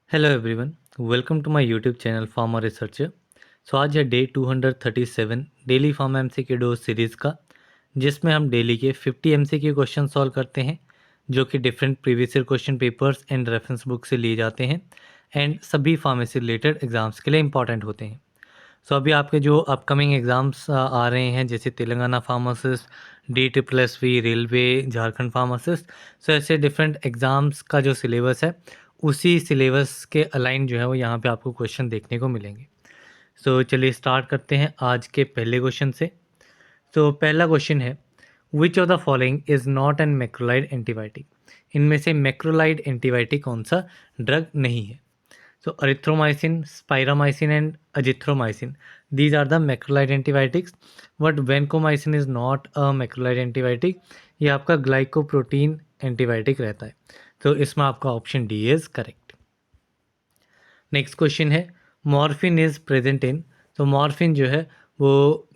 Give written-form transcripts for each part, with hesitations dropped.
Hello everyone, welcome to my YouTube channel pharma researcher. So आज है day 237 daily pharma MCQ dose series का, जिसमें हम daily के 50 एमसीक्यू क्वेश्चन सॉल्व करते हैं, जो कि different previous year question papers and reference book से लिए जाते हैं एंड सभी फार्मेसी रिलेटेड एग्जाम्स के लिए इंपॉर्टेंट होते हैं। सो अभी आपके जो अपकमिंग एग्ज़ाम्स आ रहे हैं, जैसे Telangana pharmacist, DSSV, railway, Jharkhand pharmacist, so ऐसे डिफरेंट एग्ज़ाम्स का जो सिलेबस है उसी सिलेबस के अलाइन जो है वो यहाँ पे आपको क्वेश्चन देखने को मिलेंगे। सो चलिए स्टार्ट करते हैं आज के पहले क्वेश्चन से। तो पहला क्वेश्चन है, which of the following is not an macrolide antibiotic. इनमें से मैक्रोलाइड एंटीबायोटिक कौन सा ड्रग नहीं है? So erythromycin, spiramycin and azithromycin. These are the macrolide antibiotics. But vancomycin is not a macrolide antibiotic. ये आपका ग्लाइकोप्रोटीन एंटीबायोटिक रहता है। तो इसमें आपका option D is correct. Next question है, मॉर्फिन इज़ प्रेजेंट इन। तो मॉर्फिन जो है वो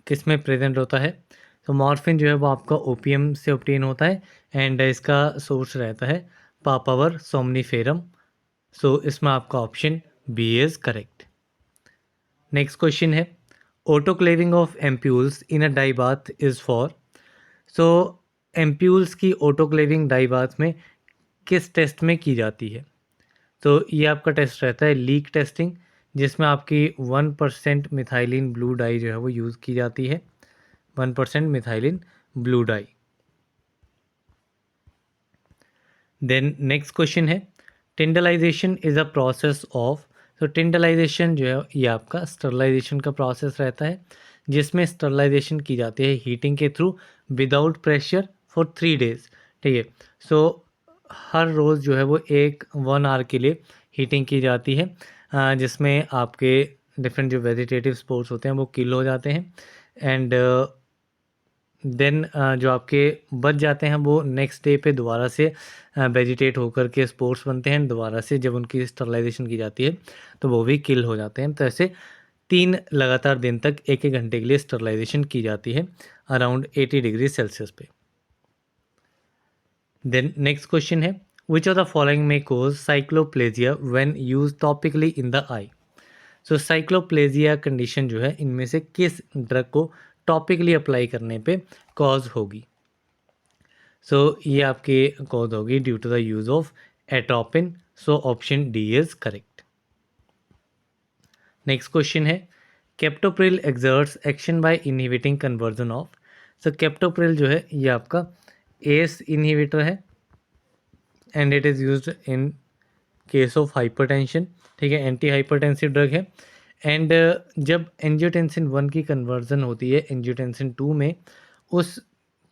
किस में प्रेजेंट होता है? तो मॉर्फिन जो है वो आपका ओपीएम से ऑब्टेन होता है एंड इसका सोर्स रहता है पापावर सोमनीफेरम। सो इसमें आपका option B is correct. Next question है, autoclaving of ampoules in a dye bath is for. So ampoules की ऑटोक्लेविंग डाई बाथ में किस टेस्ट में की जाती है? तो ये आपका टेस्ट रहता है लीक टेस्टिंग, जिसमें आपकी 1% मिथाइलिन ब्लू डाई जो है वो यूज़ की जाती है। 1% methylene blue dye. Then next question है, tyndallisation is a process of. तो टिंडलाइजेशन जो है ये आपका स्टरलाइजेशन का प्रोसेस रहता है, जिसमें स्टरलाइजेशन की जाती है हीटिंग के through without pressure for 3 days. ठीक है। सो हर रोज़ जो है वो 1 आवर के लिए हीटिंग की जाती है, जिसमें आपके डिफरेंट जो वेजिटेटिव स्पोर्स होते हैं वो किल हो जाते हैं एंड देन जो आपके बच जाते हैं वो नेक्स्ट डे पे दोबारा से वेजिटेट होकर के स्पोर्स बनते हैं। दोबारा से जब उनकी स्टरलाइजेशन की जाती है तो वो भी किल हो जाते हैं। तो ऐसे 3 लगातार दिन तक 1-1 घंटे के लिए स्टरलाइजेशन की जाती है अराउंड 80 डिग्री सेल्सियस पे। देन नेक्स्ट क्वेश्चन है, which of the following may cause cycloplegia when use topically in the eye. So cycloplegia condition जो है इनमें से किस ड्रग को टॉपिकली अप्लाई करने पे कॉज होगी? सो ये आपके कॉज होगी due to the use of atropine. So option D is correct. Next question है, captopril exerts action by inhibiting conversion of. So captopril जो है ये आपका एस इनहिबिटर है and it is used in case of hypertension. ठीक है, anti hypertensive drug है and जब एंजियोटेंसिन 1 की कन्वर्जन होती है एंजियोटेंसिन 2 में, उस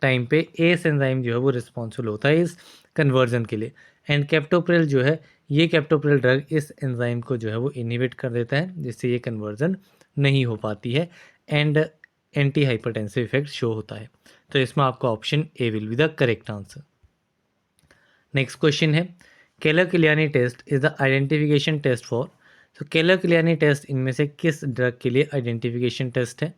टाइम पे एस एंजाइम जो है वो रिस्पॉन्सिबल होता है इस कन्वर्जन के लिए एंड कैप्टोप्रिल जो है ये कैप्टोप्रिल ड्रग इस एंजाइम को जो है वो इनहिबिट कर देता है, जिससे ये कन्वर्जन नहीं हो पाती है and anti hypertensive effect show होता है। तो इसमें आपका option A will be the correct answer. Next question है, Keller Kiliani test is the identification test for. So Keller Kiliani test इनमें से किस ड्रग के लिए आइडेंटिफिकेशन टेस्ट है?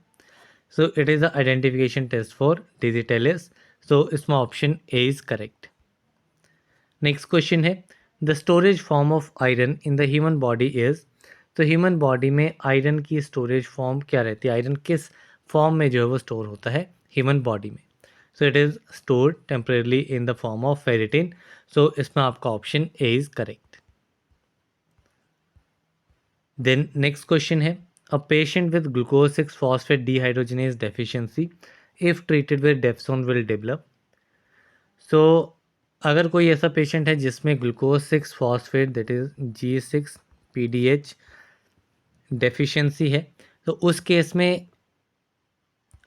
So it is the identification test for digitalis. So इसमें option A is correct. Next question है, the storage form of iron in the human body is. तो human body में आयरन की storage form क्या रहती है? Iron किस form में जो है वो स्टोर होता है ह्यूमन बॉडी में? So it is stored temporarily in the form of ferritin. So इसमें आपका option A is correct. Then next question है, a patient with glucose 6 phosphate dehydrogenase deficiency if treated with dapsone will develop. So अगर कोई ऐसा patient है जिसमें glucose 6 phosphate that is G6PD-H deficiency है, तो उस केस में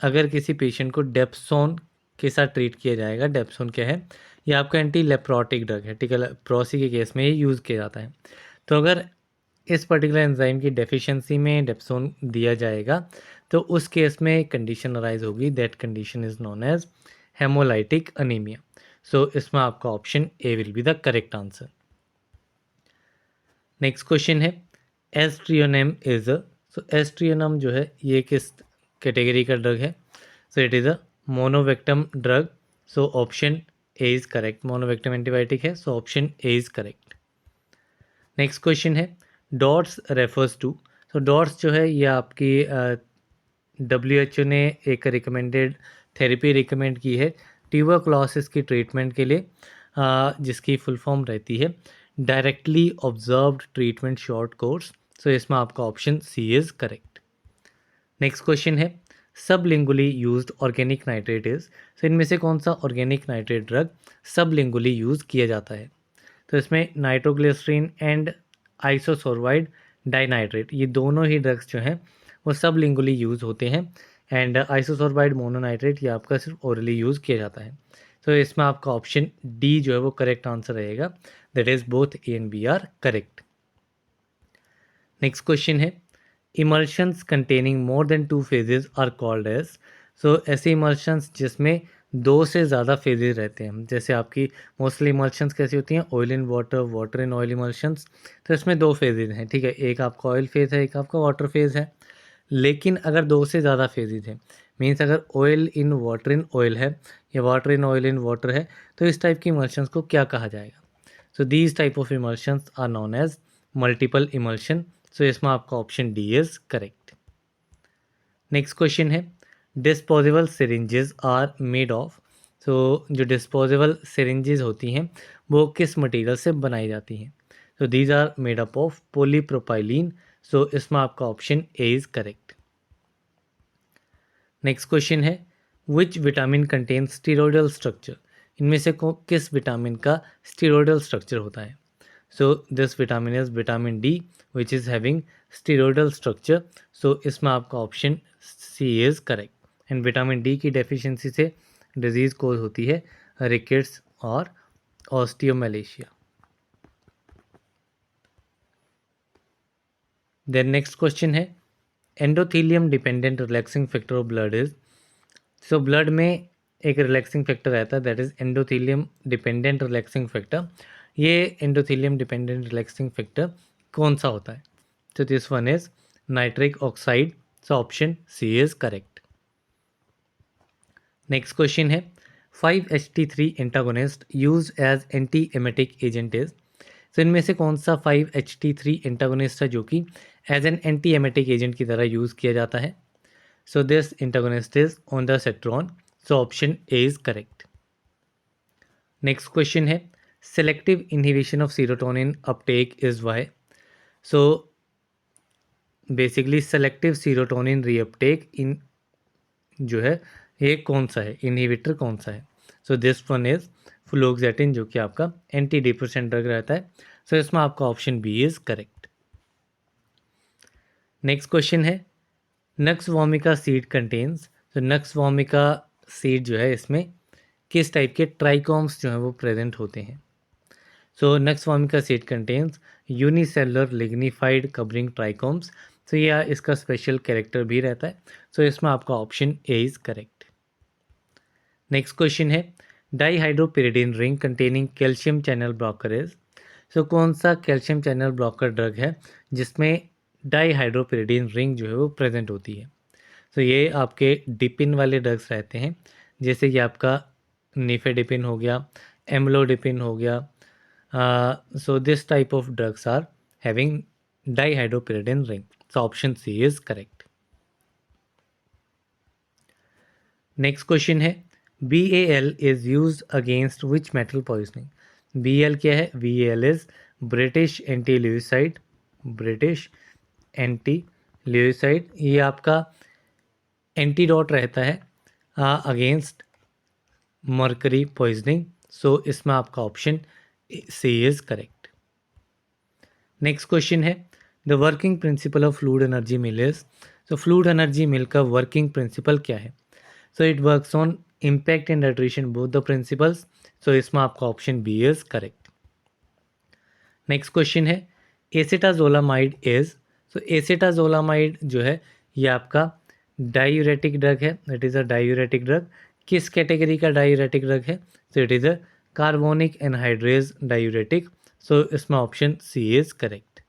अगर किसी पेशेंट को डेप्सोन के साथ ट्रीट किया जाएगा। डेप्सोन क्या है? ये आपका एंटी लेप्रोटिक ड्रग है। ठीक है, लेप्रोसी के केस में ये यूज़ किया जाता है। तो अगर इस पर्टिकुलर एंजाइम की डेफिशिएंसी में डेप्सोन दिया जाएगा तो उस केस में कंडीशन अराइज होगी, that condition is known as haemolytic anaemia. So इसमें आपका option A will be the correct answer. Next question है, एस्ट्रियोनेम इज सो एस्ट्रियोनम जो है ये किस कैटेगरी का ड्रग है? So it is a monobactam drug. So option A is correct. Monobactam antibiotic है, so option A is correct. Next question है, DOTS refers to, तो डॉट्स जो है ये आपकी WHO ने एक रिकमेंडेड थेरेपी रिकमेंड की है ट्यूबरक्लोसिस की ट्रीटमेंट के लिए, जिसकी फुल फॉर्म रहती है directly observed treatment short course. So इसमें आपका option C is correct. Next question है sublingually used organic nitrate is, तो इनमें से कौन सा organic nitrate drug sublingually use किया जाता है? तो इसमें नाइट्रोग्लिसरीन एंड आइसोसोरवाइड डाइनाइट्रेट, ये दोनों ही ड्रग्स जो हैं वो सबलिंगुअली यूज़ होते हैं। एंड आइसोसोरवाइड मोनोनाइट्रेट ये आपका सिर्फ ओरली यूज़ किया जाता है। तो इसमें आपका ऑप्शन डी जो है वो करेक्ट आंसर रहेगा, that is both A and B are correct. Next question है emulsions containing more than 2 phases are called as, so ऐसे इमल्शंस जिसमें 2 से ज़्यादा फेजेस रहते हैं, जैसे आपकी मोस्टली इमल्शंस कैसी होती हैं, oil in water, water in oil emulsions, तो इसमें 2 फेजेस हैं, ठीक है, एक आपका ऑयल फेज़ है, एक आपका वाटर फेज़ है। लेकिन अगर 2 से ज़्यादा फेजेस हैं, मीन्स अगर ऑयल इन ऑयल है या water in oil in water है, तो इस टाइप की इमल्शंस को क्या कहा जाएगा? So these type of emulsions are known as multiple emulsion. So इसमें आपका option D is correct. Next question है disposable syringes are made of, so जो डिस्पोजेबल सिरिंजेस होती हैं वो किस मटेरियल से बनाई जाती हैं? So these are made up of polypropylene. So इसमें आपका option A is correct. Next question है which vitamin contain steroidal structure, इनमें से किस विटामिन का स्टीरोइडल स्ट्रक्चर होता है? So this vitamin is vitamin D which is having steroidal structure. So इसमें आपका option C is correct. And vitamin D की डेफिशिएंसी से डिजीज़ कोज होती है रिकेट्स और ऑस्टियोमेलेशिया। देन नेक्स्ट क्वेश्चन है endothelium dependent relaxing factor of blood is, so blood में एक रिलैक्सिंग फैक्टर रहता है that is endothelium dependent relaxing factor. ये एंडोथेलियम डिपेंडेंट रिलैक्सिंग फैक्टर कौन सा होता है? तो this one is nitric oxide. So option C is correct. Next question है 5-HT3 antagonist use as anti emetic agent is, तो इनमें से कौन सा 5-HT3 एंटागोनिस्ट है जो कि as an anti emetic agent की तरह यूज़ किया जाता है? So this antagonist is ondansetron. So option A is correct. Next question है selective inhibition of serotonin uptake is why. So basically selective serotonin reuptake in जो है ये कौन सा है, इनहिबिटर कौन सा है? सो दिस वन इज फ्लोक्सेटिन जो कि आपका एंटी डिप्रेसेंट ड्रग रहता है। सो इसमें आपका option B is correct. Next question है नक्स वोमिका सीड कंटेन्स, तो नक्स वोमिका सीड जो है इसमें किस टाइप के ट्राइकॉम्स जो हैं वो प्रेजेंट होते हैं? So nux vomica seed contains unicellular lignified covering trichomes. तो यह इसका स्पेशल कैरेक्टर भी रहता है। सो इसमें आपका option A is correct. Next question है dihydropyridine ring containing calcium channel blocker is, so कौन सा कैल्शियम चैनल ब्लॉकर ड्रग है जिसमें डाईहाइड्रोपिरिडिन रिंग जो है वो प्रेजेंट होती है? तो ये आपके डिपिन वाले ड्रग्स रहते हैं, जैसे कि आपका निफेडिपिन हो गया, एम्लोडिपिन हो गया। So this type of drugs are having dihydropyridine ring. So option C is correct. Next question है BAL is use against which metal poisoning. BAL क्या है? BAL is British anti lewisite, British anti lewisite, ये आपका antidote रहता है against mercury poisoning. So इसमें आपका option C is correct. Next question है the working principle of fluid energy mill is, so fluid energy mill का working principle क्या है? So it works on impact and attrition both the principles. So इसमें आपका option B is correct. Next question है acetazolamide is, so acetazolamide जो है ये आपका डायूरेटिक ड्रग है, it is a diuretic drug. किस कैटेगरी का डायूरेटिक ड्रग है? So it is a carbonic anhydrase diuretic. So इसमें option C is correct.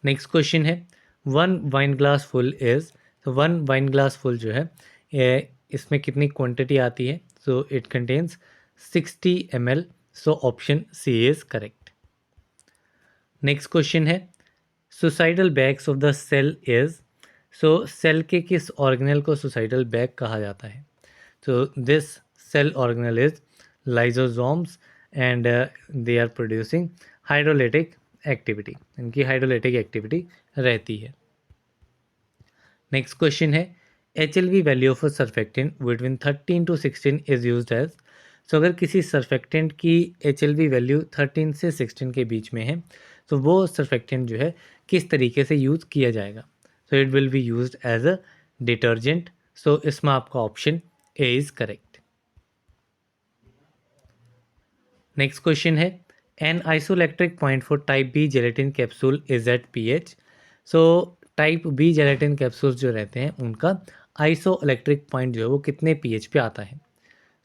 Next question है one wine glass full is, तो वन वाइन ग्लास फुल जो है इसमें कितनी क्वांटिटी आती है? So it contains 60 ml। So option C is correct. Next question है suicidal bags of the cell is, so cell के किस ऑर्गेनल को सुसाइडल बैग कहा जाता है? So this cell organelle is lysosomes and they are producing hydrolytic activity. इनकी hydrolytic activity रहती है. नेक्स्ट क्वेश्चन है HLV value of surfactant between 13 to 16 is used as. So अगर किसी सर्फेक्टेंट की HLV वैल्यू 13 से 16 के बीच में है तो वो सर्फेक्टेंट जो है किस तरीके से यूज़ किया जाएगा? So it will be used as a detergent. So इसमें आपका option A is correct. Next question है an isoelectric point for type B gelatin capsule is at pH. So type B gelatin capsules जो रहते हैं उनका isoelectric point जो है वो कितने पीएच पे आता है?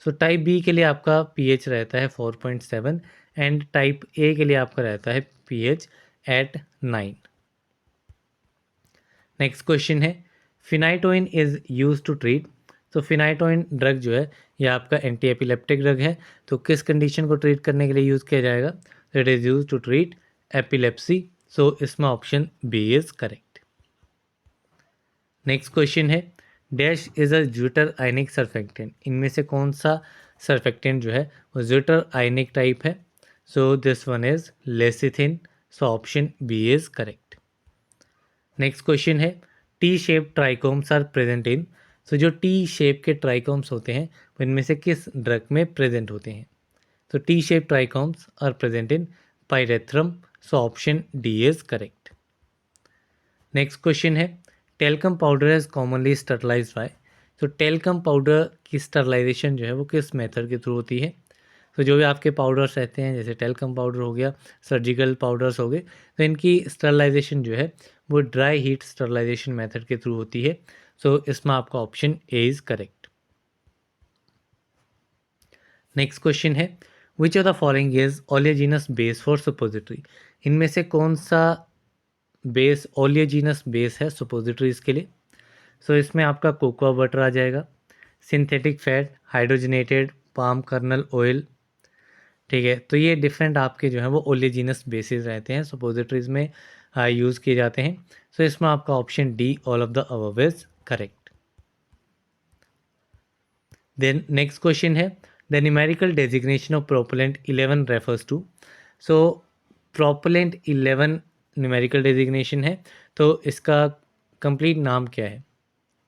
सो टाइप बी के लिए आपका पीएच रहता है 4.7 एंड टाइप ए के लिए आपका रहता है पीएच एट 9. नेक्स्ट क्वेश्चन है फिनाइटोइन इज यूज टू ट्रीट. तो फिनाइटोइन ड्रग जो है यह आपका एंटी एपिलेप्टिक ड्रग है. तो किस कंडीशन को ट्रीट करने के लिए यूज़ किया जाएगा? It is use to treat epilepsy. So इसमें option B is correct. Next question है dash is a zwitterionic surfactant. इनमें से कौन सा सर्फेक्टेंट जो है वो ज्यूटर आयनिक टाइप है? So this one is lecithin. So option B is correct. Next question है T shape trichomes are present in. So जो टी शेप के ट्राइकोम्स होते हैं वो इनमें से किस ड्रग में प्रेजेंट होते हैं? तो T shape trichomes are present in pyrethrum. So option D is correct. Next question है talcum powder is commonly sterilized by. तो टेल्कम पाउडर की स्टरलाइजेशन जो है वो किस मेथड के थ्रू होती है? तो जो भी आपके पाउडर्स रहते हैं जैसे टेल्कम पाउडर हो गया, सर्जिकल पाउडर्स हो गए, तो इनकी स्टरलाइजेशन जो है वो ड्राई हीट स्टरलाइजेशन मेथड के थ्रू होती है. सो इसमें आपका option A is correct. Next question है which of the following is oleaginous base for suppository. इनमें से कौन सा बेस ओलियोजिनस बेस है सुपोजिटरीज के लिए? सो इसमें आपका कोकोआ बटर आ जाएगा, synthetic fat, hydrogenated palm kernel oil. ठीक है, तो ये डिफरेंट आपके जो है वो ओलियोजिनस बेसिस रहते हैं सुपोजिटरीज में यूज़ किए जाते हैं. सो इसमें आपका option D all of the above is correct. Then next question है the numerical designation of propellant 11 refers to. So propellant 11 numerical designation है, तो इसका कंप्लीट नाम क्या है?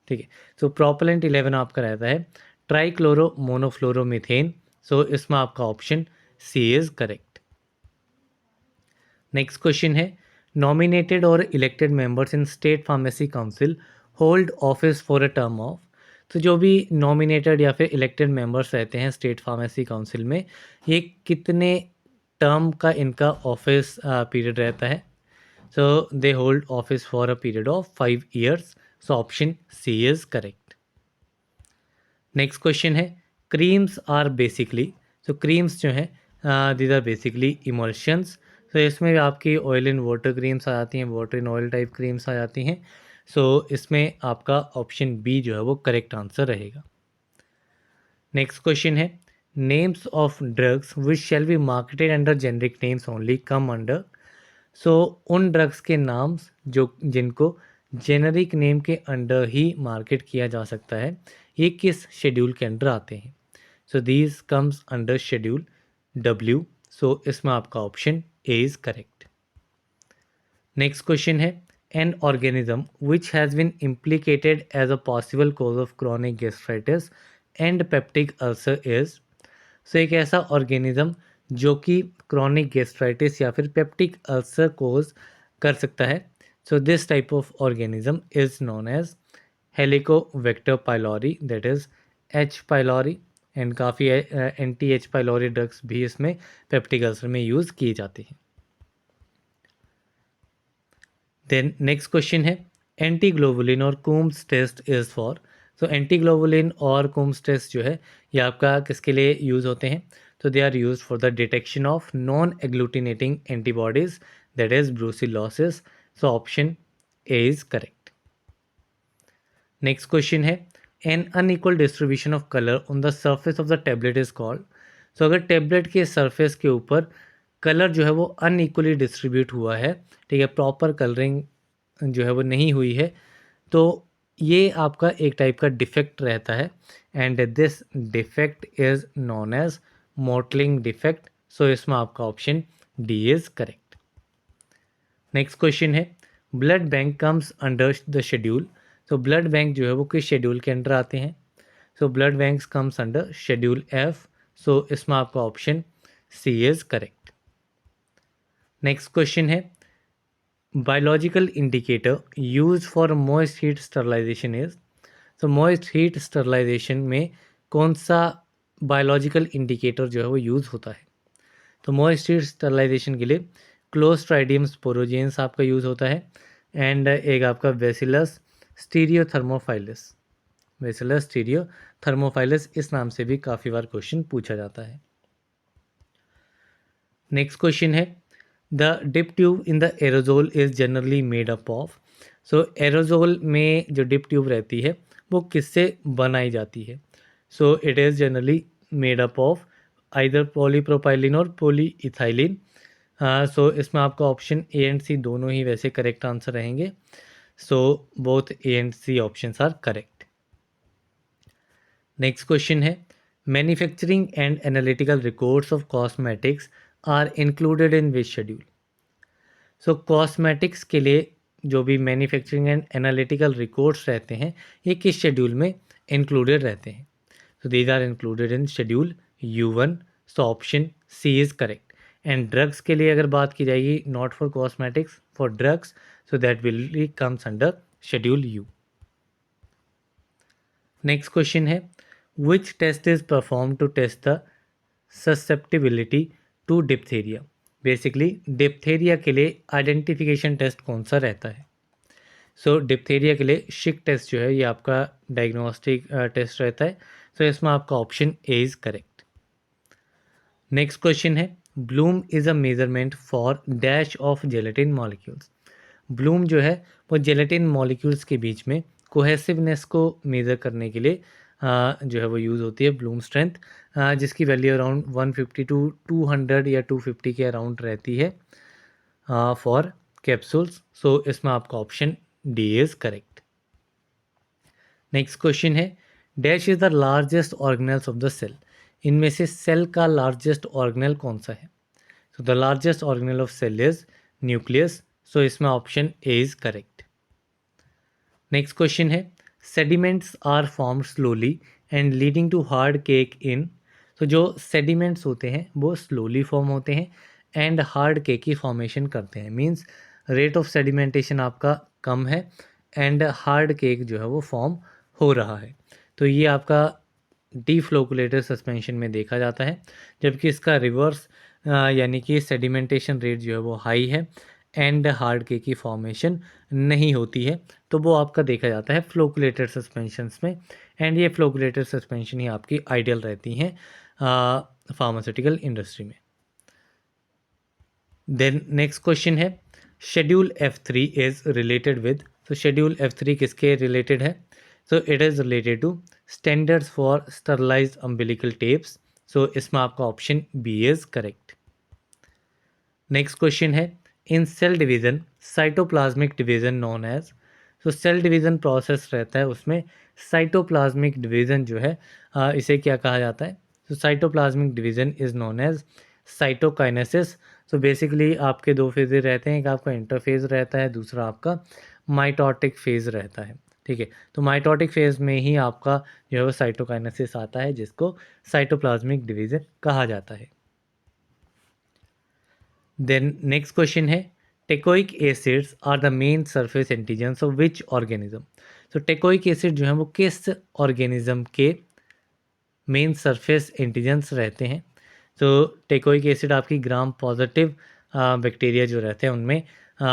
ठीक है, सो प्रोपेलेंट 11 आपका रहता है ट्राइक्लोरो मोनोफ्लोरोमीथेन. सो इसमें आपका option C is correct. Next question है नॉमिनेटेड और elected members in state pharmacy council hold office for a term of. तो जो भी नॉमिनेटेड या फिर इलेक्टेड मेंबर्स रहते हैं स्टेट फार्मेसी काउंसिल में, ये कितने टर्म का इनका ऑफिस पीरियड रहता है? So they hold office for a period of 5 years. So option C is correct. Next question है creams are basically. So creams जो हैं दीज आर बेसिकली इमल्शंस. तो इसमें भी आपकी ऑयल इन वाटर क्रीम्स आ जाती हैं, water in oil type creams आ जाती हैं. सो इसमें आपका ऑप्शन बी जो है वो करेक्ट आंसर रहेगा. नेक्स्ट क्वेश्चन है names of drugs which shall be marketed under generic names only come under. So उन ड्रग्स के नाम्स जो जिनको जेनरिक नेम के अंडर ही मार्केट किया जा सकता है, ये किस शेड्यूल के अंडर आते हैं? So these comes under schedule W. So इसमें आपका option A is correct. Next question है an organism which has been implicated as a possible cause of chronic gastritis and peptic ulcer is. So एक ऐसा organism जो कि chronic gastritis या फिर peptic ulcer कोज कर सकता है. So this type of organism is known as Helicobacter pylori, that is H pylori. And काफ़ी एंटी एच पाइलोरी ड्रग्स भी इसमें पेप्टिक अल्सर में यूज़ किए जाते हैं. देन नेक्स्ट क्वेश्चन है एंटी ग्लोबुलिन और Coombs test is for. So anti globulin और कूम्स टेस्ट जो है ये आपका किसके लिए यूज़ होते हैं? तो they are use for the detection of non agglutinating antibodies, that is brucellosis. So option A is correct. Next question है an unequal distribution of colour on the surface of the tablet is called. So अगर tablet के surface के ऊपर colour जो है वो unequally distribute हुआ है, ठीक है, प्रॉपर कलरिंग जो है वो नहीं हुई है, तो ये आपका एक टाइप का डिफेक्ट रहता है and this defect is known as mottling defect. So इसमें आपका option D is correct. Next question है blood bank comes under the schedule. तो ब्लड बैंक जो है वो किस शेड्यूल के अंडर आते हैं? So blood banks comes under schedule F. So इसमें आपका option C is correct. Next question है biological indicator use for moist heat sterilization is. तो मॉइस्ट हीट स्टरलाइजेशन में कौन सा बायोलॉजिकल इंडिकेटर जो है वो यूज़ होता है? तो मॉइस्ट हीट स्टरलाइजेशन के लिए क्लोस्ट्राइडियम स्पोरोजेंस आपका यूज़ होता है एंड एक आपका बेसिलस स्टीरियोथर्मोफाइलस। बेसिलस स्टीरियोथर्मोफाइलस इस नाम से भी काफ़ी बार क्वेश्चन पूछा जाता है। नेक्स्ट क्वेश्चन है the dip tube in the aerosol is generally made up of. So aerosol में जो डिप ट्यूब रहती है वो किससे बनाई जाती है? So it is generally made up of either polypropylene और पॉलीइथाइलिन। सो इसमें आपका ऑप्शन ए एंड सी दोनों ही वैसे करेक्ट आंसर रहेंगे। So both A and C options are correct. Next question है manufacturing and analytical records of cosmetics are included in which schedule? So cosmetics के लिए जो भी मैन्युफैक्चरिंग एंड एनालिटिकल रिकॉर्ड्स रहते हैं ये किस शेड्यूल में इंक्लूडेड रहते हैं? So these are included in schedule U1। So option C is correct. And drugs के लिए अगर बात की जाएगी, not for cosmetics, for drugs, so that will comes under schedule U। Next question है which test is perform to test the susceptibility to diphtheria. Basically diphtheria के लिए identification test कौन सा रहता है? सो डिप्थेरिया के लिए शिक टेस्ट जो है ये आपका डायग्नोस्टिक टेस्ट रहता है। सो इसमें आपका option A is correct. Next question है bloom is a measurement for dash of gelatin molecules. Bloom जो है वो जेलेटिन मॉलिक्यूल्स के बीच में कोहेसिवनेस को मेज़र करने के लिए जो है वो यूज़ होती है ब्लूम स्ट्रेंथ, जिसकी वैल्यू अराउंड 150 टू 200 या 250 के अराउंड रहती है फॉर कैप्सूल्स। सो इसमें आपका option D is correct. Next question है dash is the largest organelles of the cell. इनमें से सेल का लार्जेस्ट ऑर्गेनल कौन सा है? So the largest organelle of cell is nucleus. So इसमें option A is correct. Next question है sediments are form slowly and leading to hard cake in. तो जो सेडिमेंट्स होते हैं वो स्लोली फॉर्म होते हैं एंड हार्ड केक की फॉर्मेशन करते हैं। मींस रेट ऑफ सेडिमेंटेशन आपका कम है एंड हार्ड केक जो है वो फॉर्म हो रहा है। तो ये आपका डीफ्लोकुलेटर सस्पेंशन में देखा जाता है, जबकि इसका रिवर्स यानी कि सेडिमेंटेशन रेट जो है वो हाई है एंड हार्ड केक की फॉर्मेशन नहीं होती है, तो वो आपका देखा जाता है फ्लोकुलेटेड सस्पेंशंस में। एंड ये फ्लोकुलेटेड सस्पेंशन ही आपकी आइडियल रहती हैं फार्मास्यूटिकल इंडस्ट्री में। देन नेक्स्ट क्वेश्चन है schedule F3 is related with. तो शेड्यूल F3 किसके रिलेटेड है? So it is related to standards for sterilized umbilical tapes. So इसमें आपका option B is correct. Next question है in cell division cytoplasmic division known as. तो cell division process रहता है उसमें साइटोप्लाज्मिक डिवीज़न जो है इसे क्या कहा जाता है? तो cytoplasmic division is known as cytokinesis. तो बेसिकली आपके दो फेज़ रहते हैं, एक आपका इंटरफेज़ रहता है, दूसरा आपका माइटोटिक फेज़ रहता है। ठीक है, तो माइटोटिक फेज़ में ही आपका जो है वो साइटोकाइनेसिस आता है, जिसको साइटोप्लाज्मिक डिवीज़न कहा जाता है। देन नेक्स्ट क्वेश्चन है teichoic acids are the main surface antigens of which organism. तो टेकोइक एसिड जो है वो किस ऑर्गेनिज्म के मेन सरफेस एंटीजन्स रहते हैं? तो टेकोइक एसिड आपकी ग्राम पॉजिटिव बैक्टीरिया जो रहते हैं उनमें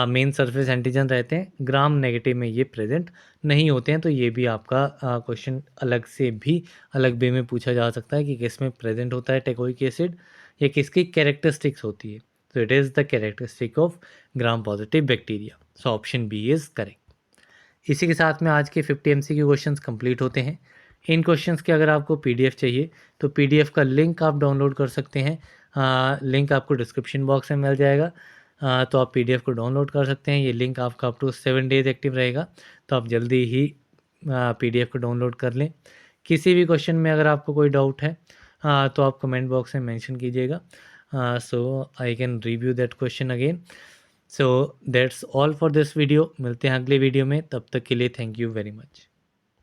मेन सरफेस एंटीजन रहते हैं, ग्राम नेगेटिव में ये प्रेजेंट नहीं होते हैं। तो ये भी आपका क्वेश्चन अलग से भी अलग वे में पूछा जा सकता है कि किस में प्रेजेंट होता है टेकोइक एसिड या किसकी कैरेक्टरिस्टिक्स होती है। तो it is the characteristic of gram positive bacteria. So option B is correct. इसी के साथ में आज के 50 MCQ क्वेश्चंस कंप्लीट होते हैं। इन क्वेश्चंस के अगर आपको पीडीएफ चाहिए तो पीडीएफ का लिंक आप डाउनलोड कर सकते हैं। लिंक आपको डिस्क्रिप्शन बॉक्स में मिल जाएगा। तो आप पीडीएफ को डाउनलोड कर सकते हैं। ये लिंक आपका अप टू 7 डेज़ एक्टिव रहेगा, तो आप जल्दी ही पीडीएफ को डाउनलोड कर लें। किसी भी क्वेश्चन में अगर आपको कोई डाउट है तो आप कमेंट बॉक्स में मेंशन कीजिएगा, so I can review that question again. So that's all for this video. मिलते हैं अगले वीडियो में, तब तक के लिए थैंक यू वेरी मच।